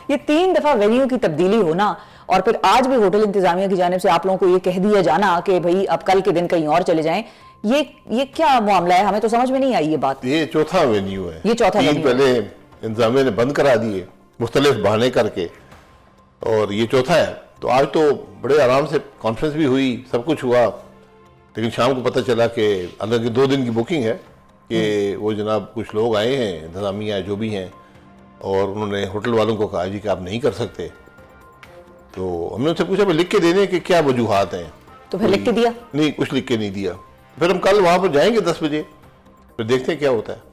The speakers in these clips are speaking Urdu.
یہ 3 دفعہ وینیو کی تبدیلی ہونا اور پھر آج بھی ہوٹل انتظامیہ کی جانب سے آپ لوگوں کو یہ کہہ دیا جانا کہ بھئی اب کل کے دن کہیں اور چلے جائیں، یہ کیا معاملہ ہے؟ ہمیں تو سمجھ میں نہیں آئی یہ بات. یہ چوتھا وینیو ہے. یہ چوتھا وینیو پہلے انتظامیہ نے بند کرا دیے مختلف بہانے کر کے، اور یہ چوتھا ہے. تو آج تو بڑے آرام سے کانفرنس بھی ہوئی، سب کچھ ہوا، لیکن شام کو پتہ چلا کہ اندر کی 2 دن کی بکنگ ہے کہ وہ جناب کچھ لوگ آئے ہیں انتظامیہ جو بھی ہیں، اور انہوں نے ہوٹل والوں کو کہا جی کہ آپ نہیں کر سکتے. تو ہم نے ان سے پوچھا لکھ کے دینے کہ کیا وجوہات ہیں. تو پھر لکھ کے دیا؟ نہیں، کچھ لکھ کے نہیں دیا. پھر ہم کل وہاں پر جائیں گے 10 بجے، پھر دیکھتے ہیں کیا ہوتا ہے.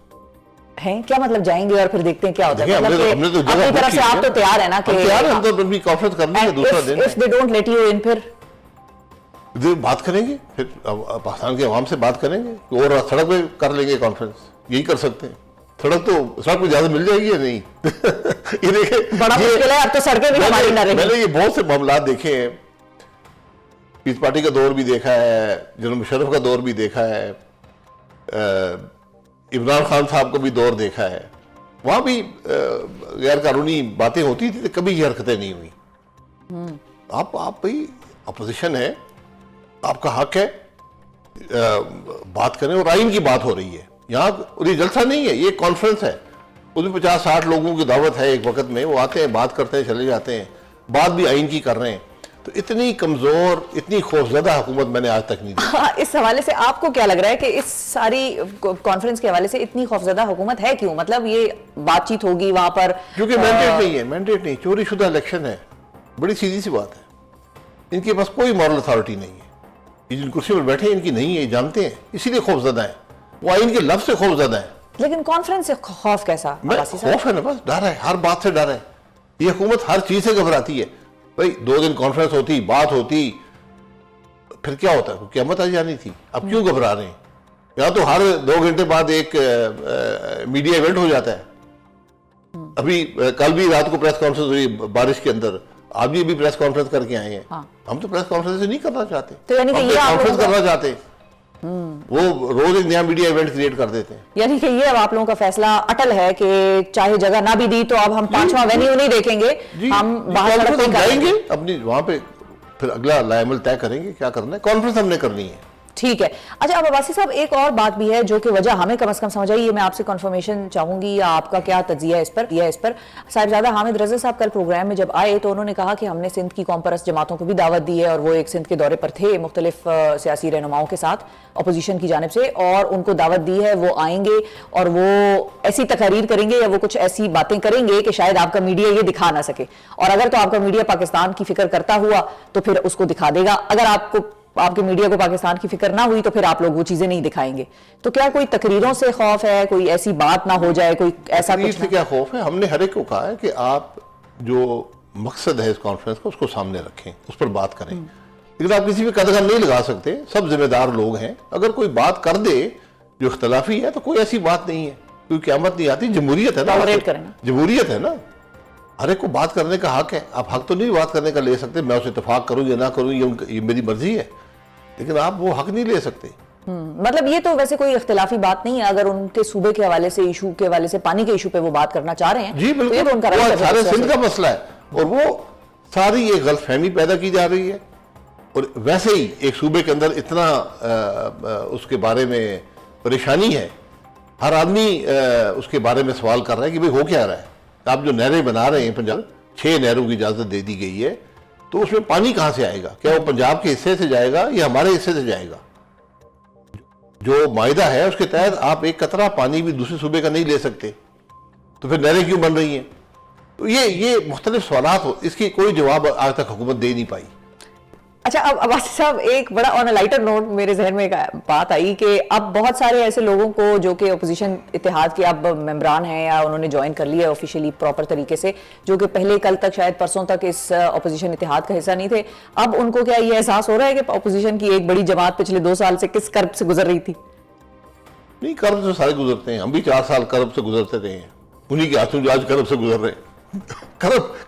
ہیں کیا مطلب جائیں گے اور پھر دیکھتے ہیں کیا ہوتا ہے؟ ہم نے تو اپنی طرف سے آپ تو تیار ہیں نا کہ ہم تو بھی کانفرنس کرنی ہے دوسرا دن. if they don't let you in پھر بات کریں گے، پھر پاکستان کے عوام سے بات کریں گے، اور سڑک پہ کر لیں گے کانفرنس. یہی کر سکتے ہیں. سڑک پہ اجازت مل جائے گی یا نہیں؟ یہ دیکھیں بڑا مشکل ہے. اب تو سڑکیں بھی ہماری نہ رہی. میں نے یہ بہت سے معاملات دیکھے ہیں. پیس پارٹی کا دور بھی دیکھا ہے، جنرل مشرف کا دور بھی دیکھا ہے، عمران خان صاحب کو بھی دور دیکھا ہے. وہاں بھی غیر قانونی باتیں ہوتی تھی، کبھی یہ حرکتیں نہیں ہوئی. آپ بھائی اپوزیشن ہے، آپ کا حق ہے بات کریں، اور آئین کی بات ہو رہی ہے یہاں. اور یہ جلسہ نہیں ہے، یہ کانفرنس ہے. اس میں 50-60 لوگوں کی دعوت ہے ایک وقت میں، وہ آتے ہیں، بات کرتے ہیں، چلے جاتے ہیں. بات بھی آئین کی کر رہے ہیں. تو اتنی کمزور، اتنی خوفزدہ حکومت میں نے آج تک نہیں دی. اس حوالے سے آپ کو کیا لگ رہا ہے کہ اس ساری کانفرنس کے حوالے سے اتنی خوفزدہ حکومت ہے کیوں؟ مطلب یہ بات چیت ہوگی وہاں پر کیونکہ مینڈیٹ نہیں ہے. مینڈیٹ نہیں، چوری شدہ الیکشن ہے. بڑی سیدھی سی بات ہے. ان کے پاس کوئی مورل اتھارٹی نہیں ہے. یہ جن کرسی پر بیٹھے ہیں ان کی نہیں ہے، یہ جانتے ہیں، اسی لیے خوفزدہ ہیں. وہ آئین کے لفظ سے خوفزدہ ہیں. لیکن کانفرنس سے خوف کیسا؟ خوف ہے نا، بس ڈر ہے، ہر بات سے ڈر ہے. یہ حکومت ہر چیز سے گھبراتی ہے. بھائی 2 دن کانفرنس ہوتی، بات ہوتی، پھر کیا ہوتا ہے؟ قیامت آ جانی تھی. اب کیوں گھبرا رہے ہیں؟ یہاں تو ہر 2 گھنٹے بعد ایک میڈیا ایونٹ ہو جاتا ہے. ابھی کل بھی رات کو پریس کانفرنس ہوئی بارش کے اندر. آپ بھی پریس کانفرنس کر کے آئے ہیں. ہم تو پریس کانفرنس نہیں کرنا چاہتے، ہم کانفرنس کرنا چاہتے ہیں. وہ روز ایک نیا میڈیا ایونٹ کریٹ کر دیتے ہیں. یعنی کہ یہ اب آپ لوگوں کا فیصلہ اٹل ہے کہ چاہے جگہ نہ بھی دی تو اب ہم 5واں وینیو نہیں دیکھیں گے، ہم باہر جائیں گے اپنی وہاں پہ، پھر اگلا لائحہ طے کریں گے کیا کرنا ہے. کانفرنس ہم نے کرنی ہے. ٹھیک ہے. اچھا اب عباسی صاحب ایک اور بات بھی ہے جو کہ وجہ ہمیں کم از کم سمجھ آئی، یہ میں آپ سے کنفرمیشن چاہوں گی یا آپ کا کیا تجزیہ اس پر. صاحبزادہ حامد رضا صاحب کل پروگرام میں جب آئے تو انہوں نے کہا کہ ہم نے سندھ کی قوم پرست جماعتوں کو بھی دعوت دی ہے، اور وہ ایک سندھ کے دورے پر تھے مختلف سیاسی رہنماؤں کے ساتھ اپوزیشن کی جانب سے، اور ان کو دعوت دی ہے، وہ آئیں گے اور وہ ایسی تقاریر کریں گے یا وہ کچھ ایسی باتیں کریں گے کہ شاید آپ کا میڈیا یہ دکھا نہ سکے. اور اگر تو آپ کا میڈیا پاکستان کی فکر کرتا ہوا تو پھر اس کو دکھا دے گا، اگر آپ کے میڈیا کو پاکستان کی فکر نہ ہوئی تو پھر آپ لوگ وہ چیزیں نہیں دکھائیں گے. تو کیا کوئی تقریروں سے خوف ہے، کوئی ایسی بات نہ ہو جائے، کوئی ایسا کچھ؟ کیا خوف ہے؟ ہم نے ہر ایک کو کہا ہے کہ آپ جو مقصد ہے اس کانفرنس کا اس کو سامنے رکھیں، اس پر بات کریں. لیکن آپ کسی پہ قدغن نہیں لگا سکتے. سب ذمہ دار لوگ ہیں. اگر کوئی بات کر دے جو اختلافی ہے تو کوئی ایسی بات نہیں ہے، کوئی قیامت نہیں آتی. جمہوریت ہے نا، جمہوریت ہے نا، ہر ایک کو بات کرنے کا حق ہے. آپ حق تو نہیں بات کرنے کا لے سکتے، میں اسے اتفاق کروں یا نہ کروں یہ میری مرضی ہے، لیکن آپ وہ حق نہیں لے سکتے. مطلب یہ تو ویسے کوئی اختلافی بات نہیں ہے. اگر ان کے صوبے کے حوالے سے ایشو کے حوالے سے پانی کے ایشو پہ وہ بات کرنا چاہ رہے ہیں جی بالکل، وہ سارے سندھ کا مسئلہ ہے، اور وہ ساری یہ غلط فہمی پیدا کی جا رہی ہے. اور ویسے ہی ایک صوبے کے اندر اتنا اس کے بارے میں پریشانی ہے، ہر آدمی اس کے بارے میں سوال کر رہا ہے کہ بھئی ہو کیا رہا ہے. آپ جو نہریں بنا رہے ہیں پنجاب، 6 نہروں کی اجازت دے دی گئی ہے، تو اس میں پانی کہاں سے آئے گا؟ کیا وہ پنجاب کے حصے سے جائے گا یا ہمارے حصے سے جائے گا؟ جو معاہدہ ہے اس کے تحت آپ ایک قطرہ پانی بھی دوسرے صوبے کا نہیں لے سکتے، تو پھر نہریں کیوں بن رہی ہیں؟ تو یہ مختلف سوالات اس کی کوئی جواب آج تک حکومت دے نہیں پائی. اچھا اب عباسی صاحب ایک بڑا آن لائٹر نوٹ میرے ذہن میں ایک بات آئی کہ اب بہت سارے ایسے لوگوں کو جو کہ اپوزیشن اتحاد کے اب ممبران ہیں یا انہوں نے جوائن کر لیا ہے آفیشیلی پراپر طریقے سے، جو کہ پہلے کل تک شاید پرسوں تک اس اپوزیشن اتحاد کا حصہ نہیں تھے، اب ان کو کیا یہ احساس ہو رہا ہے کہ اپوزیشن کی ایک بڑی جماعت پچھلے 2 سال سے کس کرب سے گزر رہی تھی؟ نہیں، کرب سے سارے گزرتے ہیں. ہم بھی 4 سال کرب سے گزرتے رہے ہیں. انہی کے ہاتھوں جو آج کرب سے گزر رہے ہیں.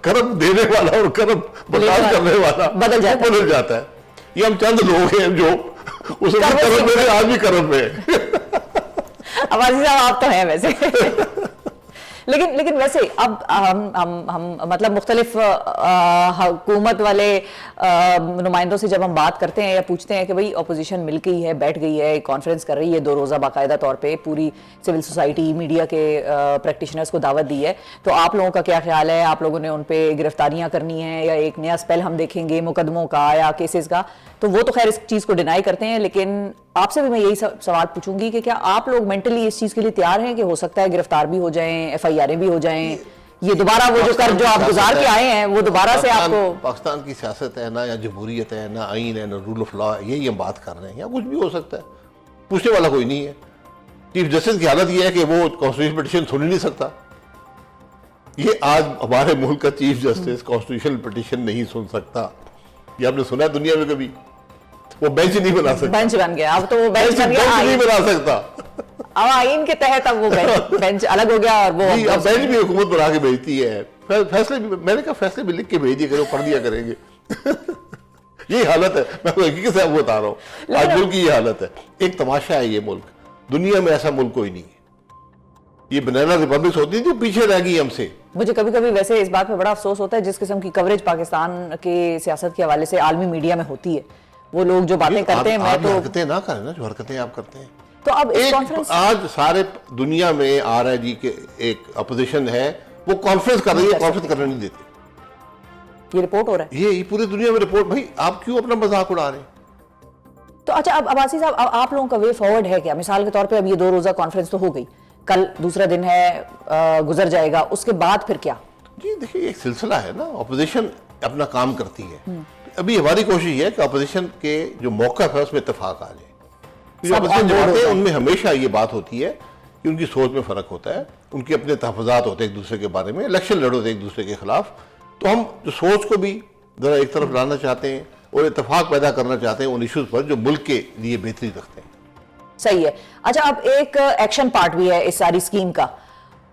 کرب دینے والا اور کرب برداشت کرنے والا بدل جاتا ہے. یہ ہم چند لوگ ہیں جو اس میں کرب میں آج بھی کرب میں. عباسی صاحب آپ تو ہیں ویسے لیکن ویسے اب ہم مطلب مختلف حکومت والے نمائندوں سے جب ہم بات کرتے ہیں یا پوچھتے ہیں کہ بھئی اپوزیشن مل گئی ہے, بیٹھ گئی ہے, کانفرنس کر رہی ہے 2 روزہ باقاعدہ طور پہ, پوری سول سوسائٹی میڈیا کے پریکٹیشنرز کو دعوت دی ہے, تو آپ لوگوں کا کیا خیال ہے؟ آپ لوگوں نے ان پہ گرفتاریاں کرنی ہیں یا ایک نیا اسپیل ہم دیکھیں گے مقدموں کا یا کیسز کا؟ تو وہ تو خیر اس چیز کو ڈینائی کرتے ہیں, لیکن آپ سے بھی میں یہی سوال پوچھوں گی کہ کیا آپ لوگ مینٹلی اس چیز کے لیے تیار ہیں کہ ہو سکتا ہے گرفتار بھی ہو جائیں, ایف آئی آریں بھی ہو جائیں, یہ دوبارہ وہ جو آپ گزار کے آئے ہیں وہ دوبارہ سے آپ کو؟ پاکستان کی سیاست ہے نا, یا جمہوریت ہے, نہ آئین ہے, نہ رول آف لا, یہی ہم بات کر رہے ہیں, یا کچھ بھی ہو سکتا ہے, پوچھنے والا کوئی نہیں ہے. چیف جسٹس کی حالت یہ ہے کہ وہ کانسٹیٹیوشن پٹیشن سن ہی نہیں سکتا. یہ آج ہمارے ملک کا چیف جسٹس کانسٹیٹیوشن پٹیشن نہیں سن سکتا. یہ آپ نے سنا ہے دنیا میں کبھی؟ وہ بینچ نہیں بنا سکتا. بینچ بن گیا اب, تو وہ بینچ بن گیا, نہیں بنا سکتا. اب آئین کے تحت اب وہ بینچ الگ ہو گیا, اور وہ اب بینچ بھی حکومت بنا کے بھیجتی ہے. فیصلے بھی, میں نے کہا فیصلے بھی لکھ کے بھیج دیا کرو, پڑھ دیا کریں گے. یہی حالت ہے, میں حقیقت سے بتا رہا ہوں, آج ملک کی یہ حالت ہے. ایک تماشا ہے یہ ملک, دنیا میں ایسا ملک کوئی نہیں ہے. یہ بنانا ریپبلکس ہوتی تھی پیچھے رہ گئی ہم سے. مجھے کبھی کبھی ویسے اس بات پہ بڑا افسوس ہوتا ہے جس قسم کی کوریج پاکستان کے سیاست کے حوالے سے عالمی میڈیا میں ہوتی ہے. وہ لوگ جو باتیں کرتے ہیں, میں تو حرکتیں نہ کریں نا جو حرکتیں آپ کرتے ہیں. تو اب اس کانفرنس آج سارے دنیا میں آ رہا ہے جی کہ ایک اپوزیشن ہے وہ کانفرنس کر رہی ہے, کانفرنس کرنے نہیں دیتے. یہ رپورٹ ہو رہا ہے, یہ پوری دنیا میں رپورٹ. بھائی آپ کیوں اپنا مذاق اڑا رہے ہیں؟ تو اچھا اب عباسی صاحب, آپ لوگوں کا وے فارورڈ ہے کیا؟ مثال کے طور پہ اب یہ 2 روزہ کانفرنس تو ہو گئی, کل دوسرا دن ہے, گزر جائے گا, اس کے بعد پھر کیا؟ جی دیکھیے ایک سلسلہ ہے نا, اپوزیشن اپنا کام کرتی ہے. ابھی ہماری کوشش یہ ہے کہ اپوزیشن کے جو موقف ہے اس میں اتفاق آ جائے. جو اپوزیشن جماعتیں ہیں ان میں ہمیشہ یہ بات ہوتی ہے کہ ان کی سوچ میں فرق ہوتا ہے, ان کے اپنے تحفظات ہوتے ہیں ایک دوسرے کے بارے میں, الیکشن لڑو ایک دوسرے کے خلاف. تو ہم جو سوچ کو بھی ذرا ایک طرف لانا چاہتے ہیں اور اتفاق پیدا کرنا چاہتے ہیں ان ایشوز پر جو ملک کے لیے بہتری رکھتے ہیں. صحیح ہے. اچھا اب ایک ایکشن پارٹ بھی ہے اس ساری اسکیم کا,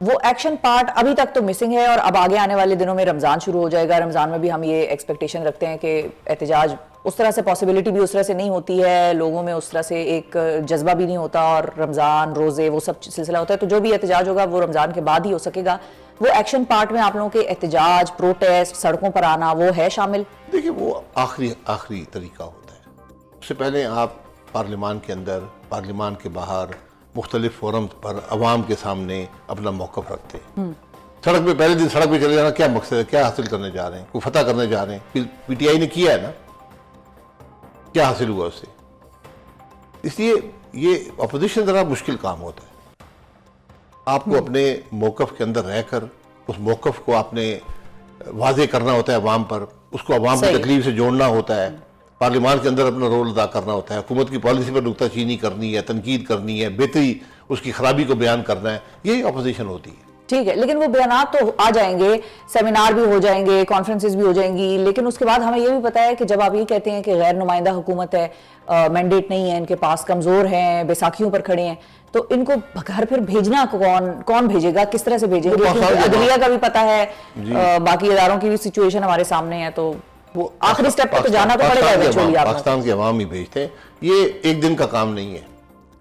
وہ ایکشن پارٹ ابھی تک تو مسنگ ہے, اور اب آگے آنے والے دنوں میں رمضان شروع ہو جائے گا. رمضان میں بھی ہم یہ ایکسپیکٹیشن رکھتے ہیں کہ احتجاج اس طرح سے پاسبلٹی بھی اس طرح سے نہیں ہوتی ہے, لوگوں میں اس طرح سے ایک جذبہ بھی نہیں ہوتا, اور رمضان روزے وہ سب سلسلہ ہوتا ہے. تو جو بھی احتجاج ہوگا وہ رمضان کے بعد ہی ہو سکے گا. وہ ایکشن پارٹ میں آپ لوگوں کے احتجاج, پروٹیسٹ, سڑکوں پر آنا وہ ہے شامل؟ دیکھیے وہ آخری طریقہ ہوتا ہے. اس سے پہلے آپ پارلیمان کے اندر, پارلیمان کے باہر, مختلف فورم پر عوام کے سامنے اپنا موقف رکھتے ہیں. سڑک پہ پہلے دن سڑک پہ چلے جانا کیا مقصد ہے, کیا حاصل کرنے جا رہے ہیں, کوئی فتح کرنے جا رہے ہیں. پی ٹی آئی نے کیا ہے نا, کیا حاصل ہوا اس سے. اس لیے یہ اپوزیشن ذرا مشکل کام ہوتا ہے. آپ کو اپنے موقف کے اندر رہ کر اس موقف کو آپ نے واضح کرنا ہوتا ہے عوام پر, اس کو عوام کی تکلیف سے جوڑنا ہوتا ہے, پارلیمان کے اندر اپنا رول ادا کرنا ہوتا ہے, حکومت کی پالیسی پر نکتہ چینی کرنی ہے, تنقید کرنی ہے, بہتری اس کی خرابی کو بیان کرنا ہے. یہی اپوزیشن ہوتی ہے. ٹھیک ہے, لیکن وہ بیانات تو آ جائیں گے, سیمینار بھی ہو جائیں گے, کانفرنسز بھی ہو جائیں گی, لیکن اس کے بعد ہمیں یہ بھی پتا ہے کہ جب آپ یہ کہتے ہیں کہ غیر نمائندہ حکومت ہے, مینڈیٹ نہیں ہے ان کے پاس, کمزور ہیں, بیساکھیوں پر کھڑے ہیں, تو ان کو گھر پھر بھیجنا کون بھیجے گا, کس طرح سے بھیجیں گے؟ عدلیہ کا بھی پتا ہے, باقی اداروں کی بھی سچویشن ہمارے سامنے ہے, تو وہ آخری سٹیپ پہ تو جانا تو پڑے گا ایونچولی. پاکستان کے عوام ہی بھیجتے ہیں, یہ ایک دن کا کام نہیں ہے.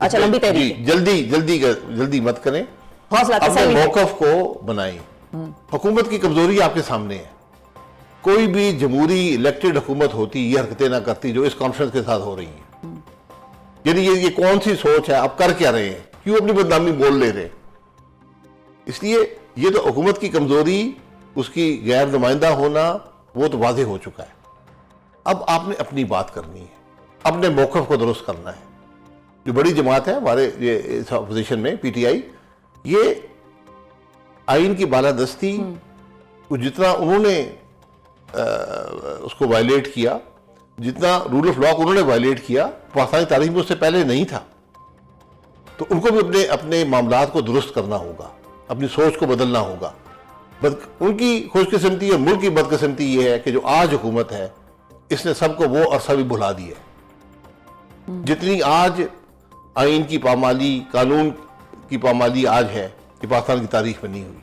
اچھا لمبی تحریک, جلدی مت کریں, اپنے موقف کو بنائیں. حکومت کی کمزوری آپ کے سامنے ہے. کوئی بھی جمہوری الیکٹڈ حکومت ہوتی یہ حرکتیں نہ کرتی جو اس کانفرنس کے ساتھ ہو رہی ہیں. یعنی یہ کون سی سوچ ہے, آپ کر کیا رہے ہیں, کیوں اپنی بدنامی بول لے رہے ہیں. اس لیے یہ تو حکومت کی کمزوری, اس کی غیر نمائندہ ہونا وہ تو واضح ہو چکا ہے. اب آپ نے اپنی بات کرنی ہے, اپنے موقف کو درست کرنا ہے. جو بڑی جماعت ہے ہمارے اس اپوزیشن میں, پی ٹی آئی, یہ آئین کی بالادستی کو جتنا انہوں نے اس کو وائلیٹ کیا, جتنا رول آف لا کو انہوں نے وائلیٹ کیا, پاکستانی تاریخ میں اس سے پہلے نہیں تھا. تو ان کو بھی اپنے معاملات کو درست کرنا ہوگا, اپنی سوچ کو بدلنا ہوگا. ان کی خوش قسمتی اور ملک کی بدقسمتی یہ ہے کہ جو آج حکومت ہے اس نے سب کو وہ عرصہ بھی بھلا دیا ہے. جتنی آج آئین کی پامالی, قانون کی پامالی آج ہے, یہ پاکستان کی تاریخ میں نہیں ہوئی.